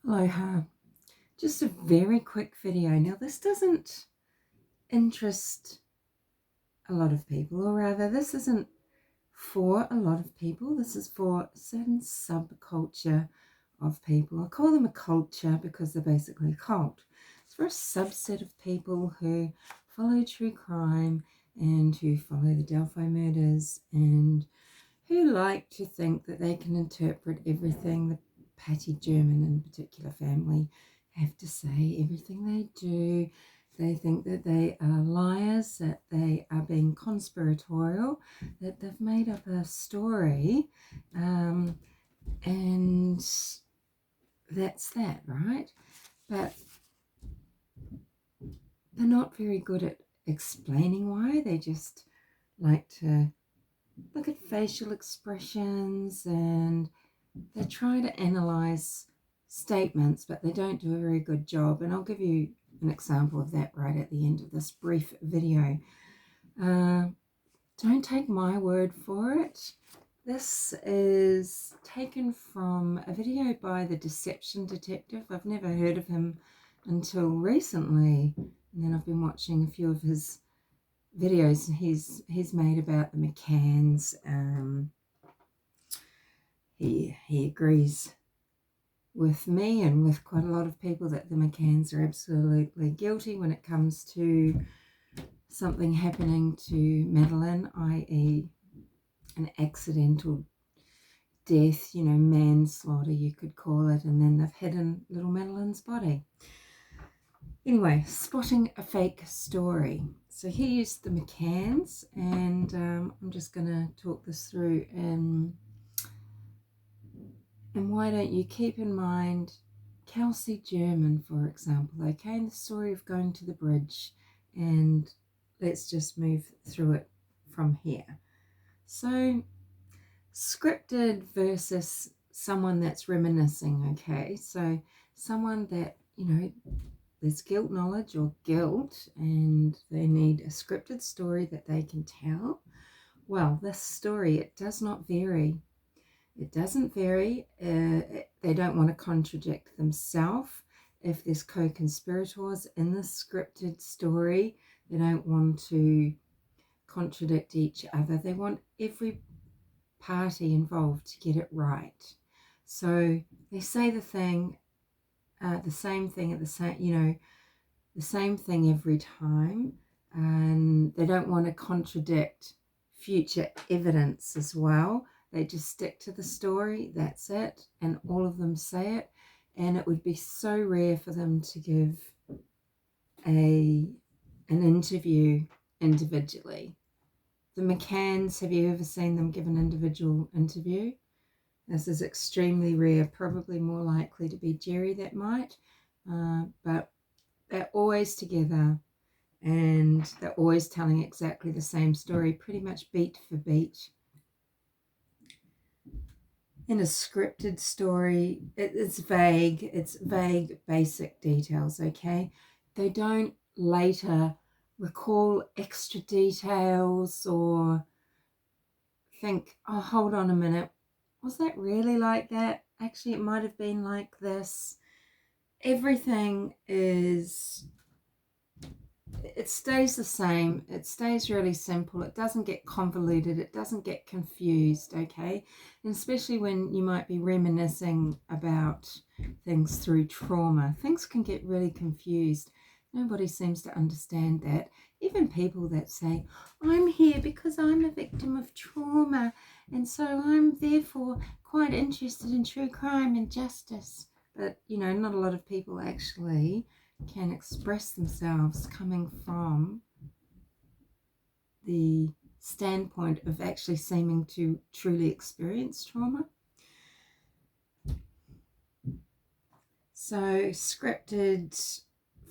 Aloha. Just a very quick video. Now, this doesn't interest a lot of people, or rather, this isn't for a lot of people. This is for a certain subculture of people. I call them a culture because they're basically a cult. It's for a subset of people who follow true crime and who follow the Delphi murders and who like to think that they can interpret everything the Patty German in particular family have to say, everything they do. They think that they are liars, that they are being conspiratorial, that they've made up a story, and that's that, right? But they're not very good at explaining why. They just like to look at facial expressions and they try to analyze statements, but they don't do a very good job. And I'll give you an example of that right at the end of this brief video. Don't take my word for it. This is taken from a video by the Deception Detective. I've never heard of him until recently, and then I've been watching a few of his videos he's made about the McCanns. He agrees with me and with quite a lot of people that the McCanns are absolutely guilty when it comes to something happening to Madeline, i.e. an accidental death, manslaughter you could call it, and then they've hidden little Madeline's body. Anyway, spotting a fake story. So he used the McCanns, and I'm just going to talk this through. And why don't you keep in mind Kelsi German, for example, okay? The story of going to the bridge, and let's just move through it from here. So, scripted versus someone that's reminiscing, okay? So, someone that, there's guilt knowledge or guilt, and they need a scripted story that they can tell. Well, this story, it does not vary. It doesn't vary. They don't want to contradict themselves. If there's co-conspirators in the scripted story, they don't want to contradict each other. They want every party involved to get it right. So they say the same thing at the same thing every time, and they don't want to contradict future evidence as well. They just stick to the story, that's it, and all of them say it, and it would be so rare for them to give an interview individually. The McCanns, have you ever seen them give an individual interview? This is extremely rare, probably more likely to be Jerry that might, but they're always together and they're always telling exactly the same story, pretty much beat for beat. In a scripted story, it's vague, basic details, okay? They don't later recall extra details or think, oh, hold on a minute, was that really like that? Actually, it might have been like this. Everything it stays the same. It stays really simple. It doesn't get convoluted. It doesn't get confused, okay? And especially when you might be reminiscing about things through trauma. Things can get really confused. Nobody seems to understand that. Even people that say, I'm here because I'm a victim of trauma, and so I'm therefore quite interested in true crime and justice. But, not a lot of people actually can express themselves coming from the standpoint of actually seeming to truly experience trauma. So scripted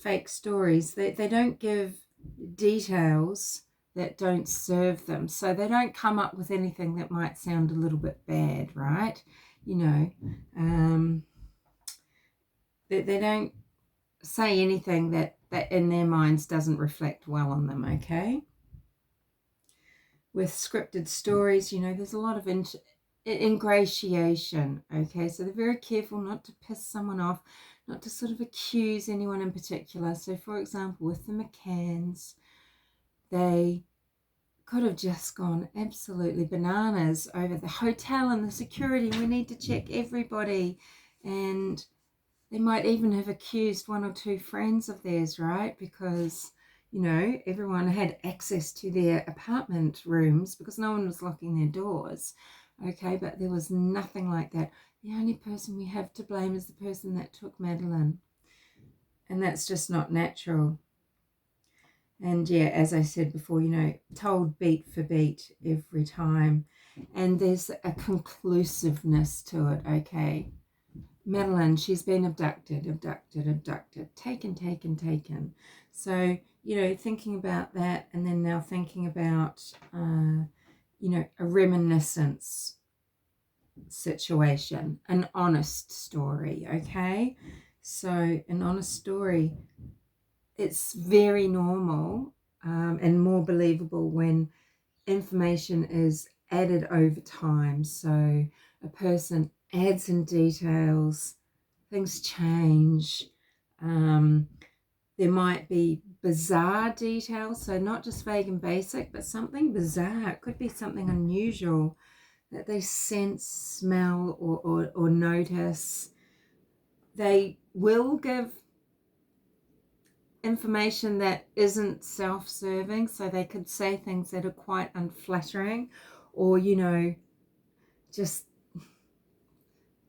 fake stories, they don't give details that don't serve them. So they don't come up with anything that might sound a little bit bad, right? They don't say anything that in their minds doesn't reflect well on them, okay? With scripted stories, there's a lot of ingratiation. Okay, so they're very careful not to piss someone off, not to sort of accuse anyone in particular. So for example, with the McCanns, they could have just gone absolutely bananas over the hotel and the security. We need to check everybody. And they might even have accused one or two friends of theirs, right? Because, you know, everyone had access to their apartment rooms because no one was locking their doors. Okay, but there was nothing like that. The only person we have to blame is the person that took Madeline. And that's just not natural. And yeah, as I said before, you know, told beat for beat every time. And there's a conclusiveness to it, okay? Madeline, she's been abducted, taken. So, you know, thinking about that, and then now thinking about, you know, a reminiscence situation, an honest story, okay? So an honest story, it's very normal and more believable when information is added over time. So a person adds in details, things change. There might be bizarre details, so not just vague and basic, but something bizarre. It could be something unusual that they sense, smell, or notice. They will give information that isn't self-serving, so they could say things that are quite unflattering, or, you know, just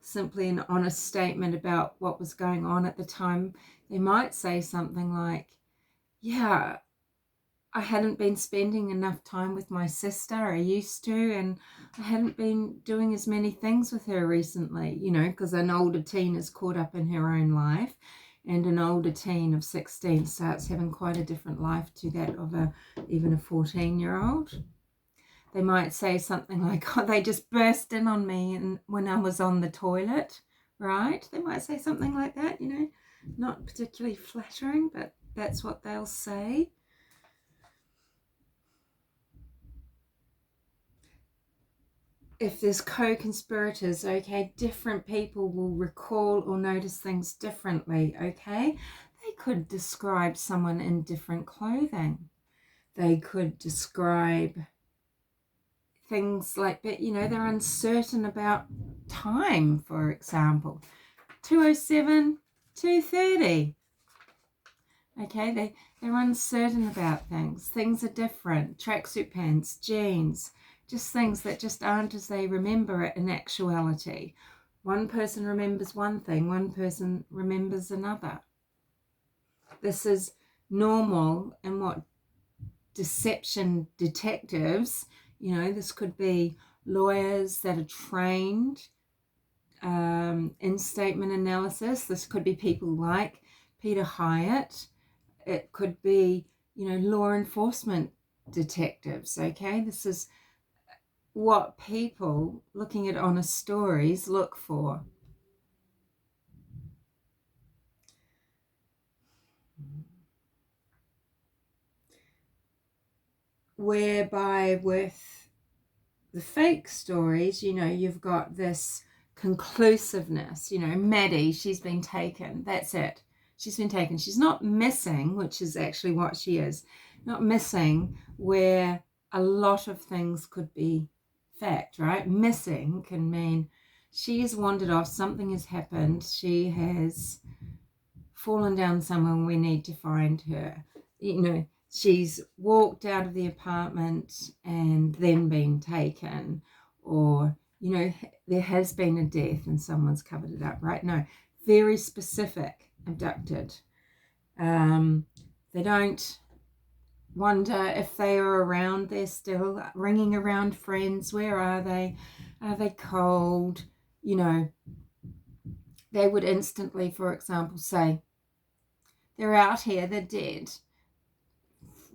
simply an honest statement about what was going on at the time. They might say something like, yeah, I hadn't been spending enough time with my sister I used to, and I hadn't been doing as many things with her recently, you know, because an older teen is caught up in her own life, and an older teen of 16 starts having quite a different life to that of even a 14-year-old. They might say something like, oh, they just burst in on me and when I was on the toilet, right? They might say something like that, you know, not particularly flattering, but that's what they'll say. If there's co-conspirators, okay, different people will recall or notice things differently, okay? They could describe someone in different clothing. They could describe things like that, you know, they're uncertain about time, for example. 2:07, 2:30. Okay, they're uncertain about things. Things are different. Tracksuit pants, jeans, just things that just aren't as they remember it in actuality. One person remembers one thing, one person remembers another. This is normal in what deception detectives, you know, this could be lawyers that are trained in statement analysis. This could be people like Peter Hyatt. It could be, you know, law enforcement detectives, okay? This is what people looking at honest stories look for. Whereby with the fake stories, you know, you've got this conclusiveness, you know, Maddie, she's been taken, that's it. She's been taken. She's not missing, which is actually what she is. Not missing, where a lot of things could be fact, right? Missing can mean she has wandered off, something has happened, she has fallen down somewhere and we need to find her. You know, she's walked out of the apartment and then been taken, or, you know, there has been a death and someone's covered it up, right? No, very specific, abducted. They don't wonder if they are around. They're still ringing around friends. Where are they? Are they cold? You know, they would instantly, for example, say, they're out here, they're dead,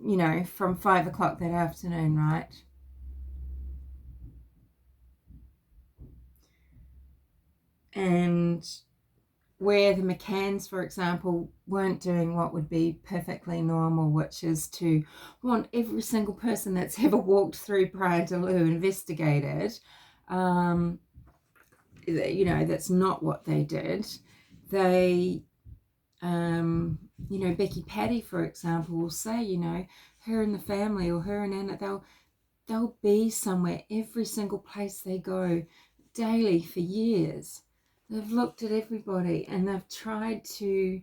you know, from 5 o'clock that afternoon, right? And where the McCanns, for example, weren't doing what would be perfectly normal, which is to want every single person that's ever walked through prior to Lou investigated, You know, that's not what they did. They, you know, Becky Patty, for example, will say, you know, her and the family, or her and Anna, they'll be somewhere every single place they go daily for years. They've looked at everybody and they've tried to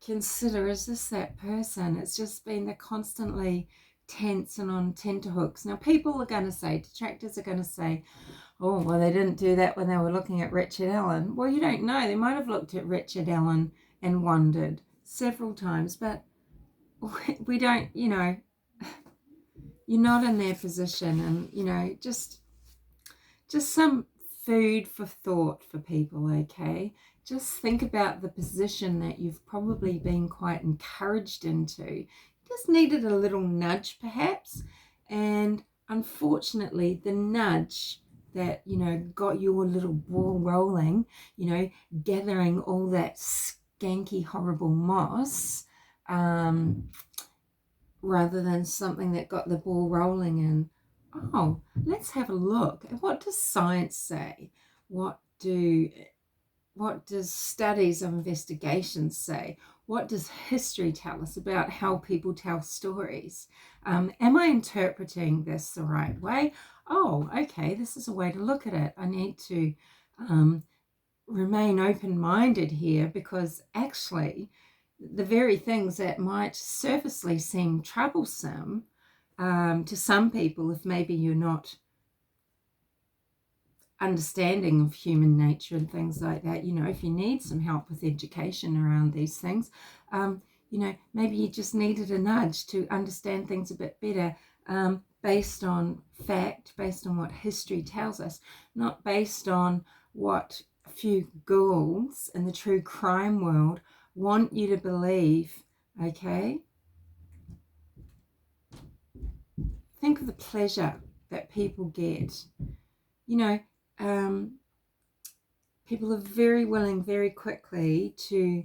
consider, is this that person? It's just been, they're constantly tense and on tenterhooks. Now, people are going to say, detractors are going to say, oh, well, they didn't do that when they were looking at Richard Allen. Well, you don't know. They might have looked at Richard Allen and wondered several times, but we don't, you know, you're not in their position. And, you know, just some food for thought for people, okay? Just think about the position that you've probably been quite encouraged into. You just needed a little nudge, perhaps. And unfortunately, the nudge that, you know, got your little ball rolling, you know, gathering all that skanky, horrible moss, rather than something that got the ball rolling in. Oh, let's have a look. What does science say? What does studies of investigations say? What does history tell us about how people tell stories? Am I interpreting this the right way? Oh, okay, this is a way to look at it. I need to remain open-minded here, because actually the very things that might surfacely seem troublesome to some people, if maybe you're not understanding of human nature and things like that, you know, if you need some help with education around these things, you know, maybe you just needed a nudge to understand things a bit better, based on fact, based on what history tells us, not based on what a few ghouls in the true crime world want you to believe, okay? Think of the pleasure that people get. You know, people are very willing very quickly to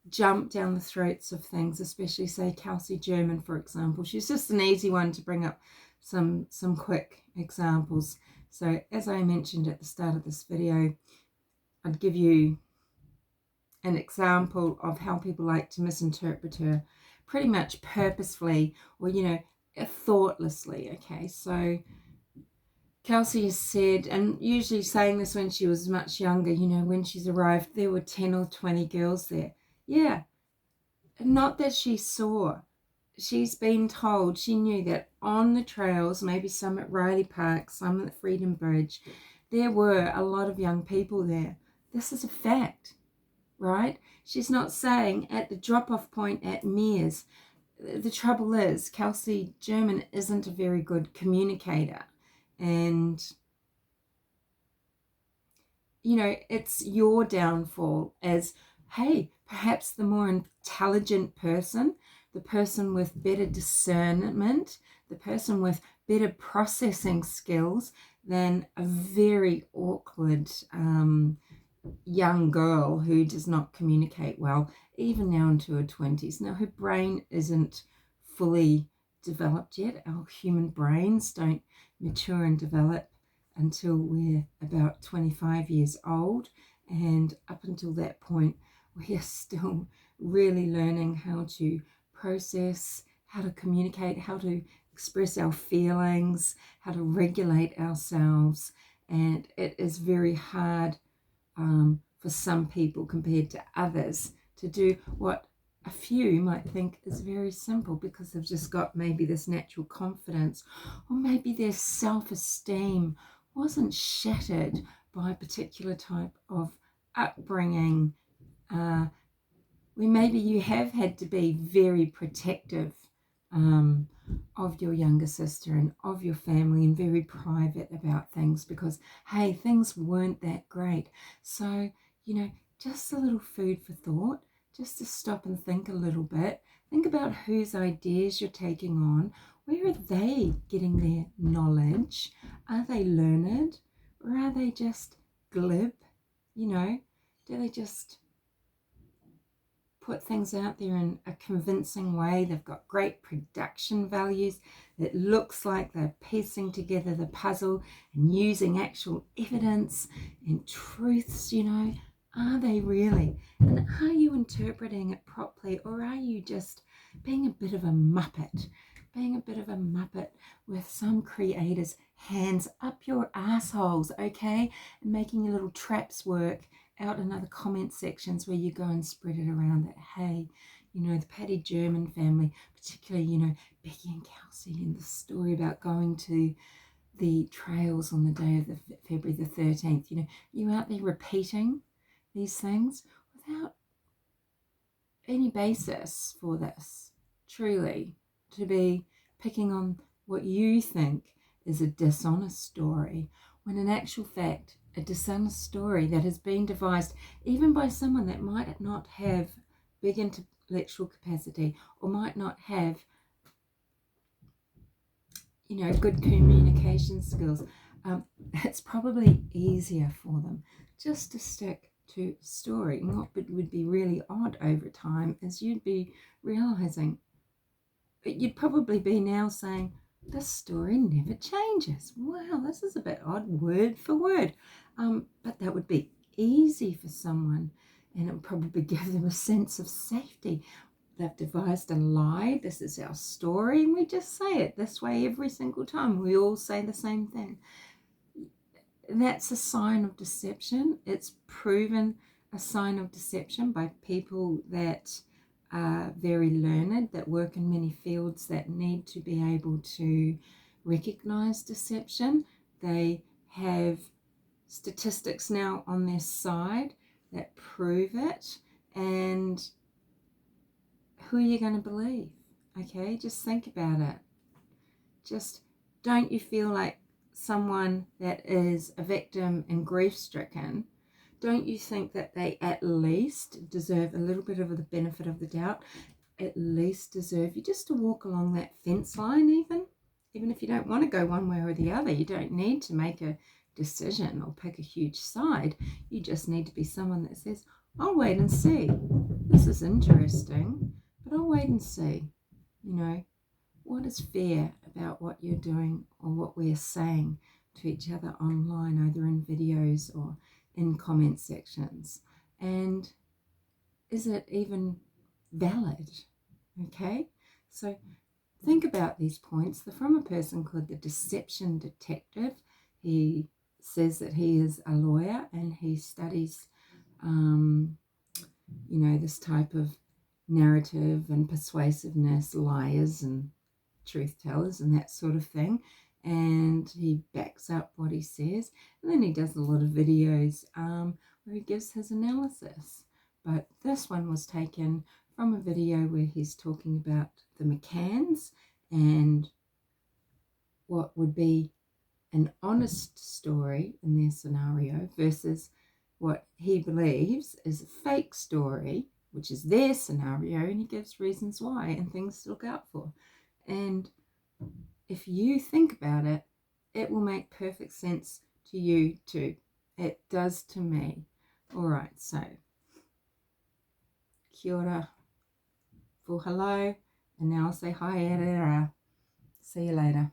jump down the throats of things, especially, say, Kelsi German, for example. She's just an easy one to bring up some quick examples. So as I mentioned at the start of this video, I'd give you an example of how people like to misinterpret her pretty much purposefully, or, you know, thoughtlessly, okay? So Kelsi has said, and usually saying this when she was much younger, you know, when she's arrived, there were 10 or 20 girls there. Yeah, not that she saw. She's been told, she knew that on the trails, maybe some at Riley Park, some at the Freedom Bridge, there were a lot of young people there. This is a fact, right? She's not saying at the drop-off point at Mears. The trouble is, Kelsi German isn't a very good communicator. And, you know, it's your downfall as, hey, perhaps the more intelligent person, the person with better discernment, the person with better processing skills than a very awkward young girl who does not communicate well, even now into her 20s. Now, her brain isn't fully developed yet. Our human brains don't mature and develop until we're about 25 years old, and up until that point we are still really learning how to process, how to communicate, how to express our feelings, how to regulate ourselves. And it is very hard for some people compared to others to do what a few might think is very simple, because they've just got maybe this natural confidence, or maybe their self-esteem wasn't shattered by a particular type of upbringing, where maybe you have had to be very protective of your younger sister and of your family, and very private about things because, hey, things weren't that great. So, you know, just a little food for thought, just to stop and think a little bit. Think about whose ideas you're taking on. Where are they getting their knowledge? Are they learned, or are they just glib? You know, do they just put things out there in a convincing way. They've got great production values. It looks like they're piecing together the puzzle and using actual evidence and truths, you know. Are they really? And are you interpreting it properly, or are you just being a bit of a muppet? Being a bit of a muppet with some creators' hands up your assholes, okay? And making your little traps work out in other comment sections where you go and spread it around that, hey, you know, the Patty German family, particularly, you know, Becky and Kelsi, and the story about going to the trails on the day of the February the 13th, you know, you out there repeating these things without any basis for this, truly, to be picking on what you think is a dishonest story, when in actual fact, a dishonest story that has been devised even by someone that might not have big intellectual capacity or might not have, you know, good communication skills, it's probably easier for them just to stick to story. And what would be really odd over time is you'd be realizing, you'd probably be now saying, this story never changes. Wow, this is a bit odd, word for word. But that would be easy for someone, and it would probably give them a sense of safety. They've devised a lie. This is our story, and we just say it this way every single time. We all say the same thing. That's a sign of deception. It's proven a sign of deception by people that are very learned, that work in many fields, that need to be able to recognize deception. They have statistics now on their side that prove it. And who are you going to believe? Okay, just think about it. Just, don't you feel like someone that is a victim and grief-stricken, don't you think that they at least deserve a little bit of the benefit of the doubt? At least deserve you just to walk along that fence line, even if you don't want to go one way or the other. You don't need to make a decision or pick a huge side. You just need to be someone that says, I'll wait and see. This is interesting, but I'll wait and see. You know, what is fair about what you're doing or what we're saying to each other online, either in videos or in comment sections? And is it even valid? Okay, so think about these points. They're from a person called the Deception Detective. He says that he is a lawyer and he studies, you know, this type of narrative and persuasiveness, liars and truth tellers and that sort of thing. And he backs up what he says. And then he does a lot of videos where he gives his analysis. But this one was taken from a video where he's talking about the McCanns and what would be an honest story in their scenario versus what he believes is a fake story, which is their scenario, and he gives reasons why and things to look out for. And if you think about it, it will make perfect sense to you too. It does to me. All right, so kia ora for hello, and now I'll say hi, see you later.